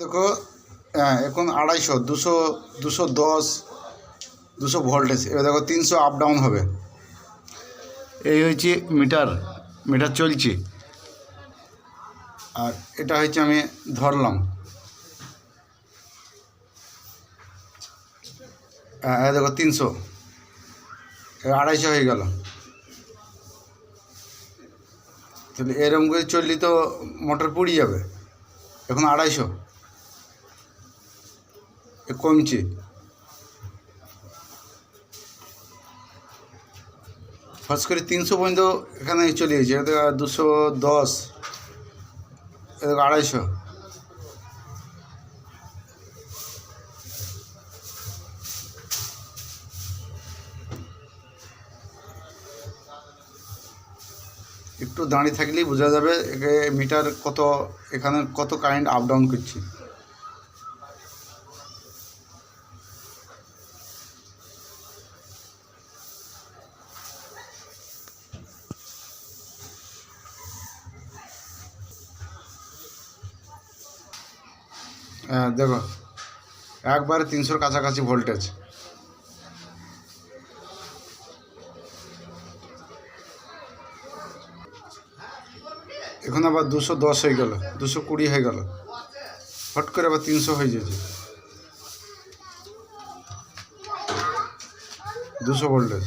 দেখো, হ্যাঁ এখন 250, 200, 210, 200 ভোল্টেজ। এবার দেখো 300 আপ ডাউন হবে। এই হচ্ছে মিটার, মিটার চলছে। আর এটা হচ্ছে আমি ধরলাম, হ্যাঁ দেখো 300, 250 হয়ে গেল। তাহলে এরকম করে চললে তো মোটর পুড়ে যাবে। এখন 250 কমছে। ফার্স্ট করে 300 পর্যন্ত এখানে চলে গেছে। এটা 210, এটা 250। একটু দাঁড়িয়ে থাকলেই বোঝা যাবে মিটার কত, এখানে কত কারেন্ট আপ ডাউন করছে। হ্যাঁ দেখো, একবারে 300-র কাছাকাছি ভোল্টেজ। এখন আবার 210 হয়ে গেল, 220 হয়ে গেল, হট করে আবার 300 হয়ে যাচ্ছে। 200 ভোল্টেজ।